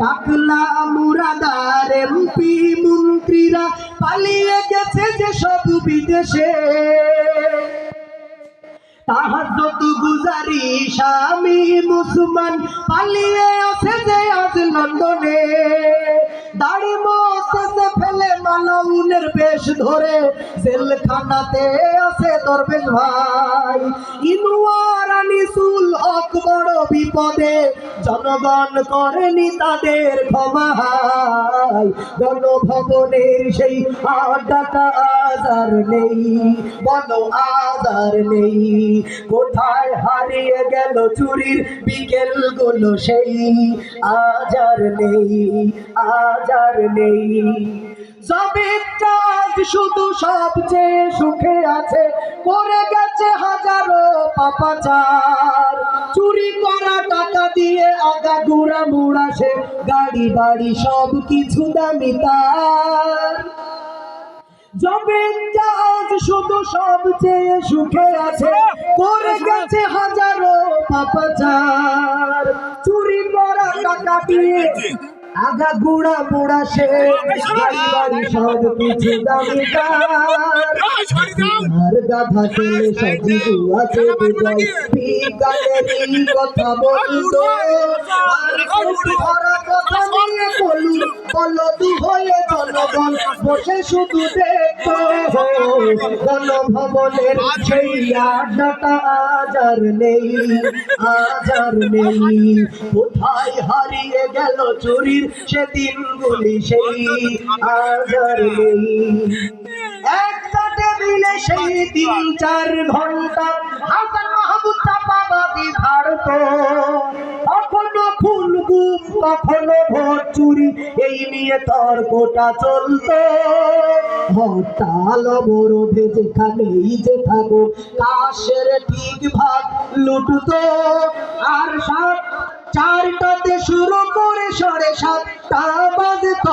টাকলা মুরাদার এমপি মন্ত্রীরা পালিয়ে গেছে যে সব বিদেশে। তাহাজ্জুদ গুজারি স্বামী মুসলমান পালিয়ে আছে যে আজ লন্ডনে। দাড়ি মোছে ফেলে মালাউনের বেশ ধরে জেলখানাতে আছে দরবেশ ভাই। ইনুয়ার আনিসুল হক বড় বিপদে, জনগণ করেনি তাদের ক্ষমা। গণভবনের সেই আড্ডাটা আজ আর নেই, বলো আজ আর নেই। কোথায় হারিয়ে গেল চুরির বিকেল গুলো সেই, আজ আর নেই, আজ আর নেই। জবিটাজ শুধু সবচেয়ে সুখে আছে, করে গেছে হাজারো পাপাচার। চুরি করা টাকা দিয়ে আগাগোড়া মুড়া সে, গাড়ি বাড়ি সব কিছু দামি তার। জবিটাজ শুধু সবচেয়ে সুখে আছে, করে গেছে হাজারো পাপাচার। চুরি করা টাকা দিয়ে আগাগোড়া মুড়া সে, গাড়ি বাড়ি সব কিছু দামি তার। আর গাধা ছেলে সজিবু আছে বিজয়, বিজ্ঞানের কথা বলতো। আর ভরা কথা নিয়ে বলদ হয়ে জনগণ বসে শুধু দেখতো। গণভবনের সেই আড্ডাটা আজ আর নেই, আজ আর নেই। কোথায় হারিয়ে গেল চুরির সে দিনগুলি সেই, আজ আর নেই। একটা টেবিলে সেই 3-4 ঘন্টা হাসান মাহমুদ চাপাবাজি ঝাড়তো। কখনো খুন গুম, কখনো ভোট চুরি, এই নিয়ে তর্কটা চলতো। হরতাল অবরোধে যেখানেই যে থাকো, কাশের ঠিক ভাগ লুটতো। আর 4টাতে শুরু করে 7:30 বাজতো।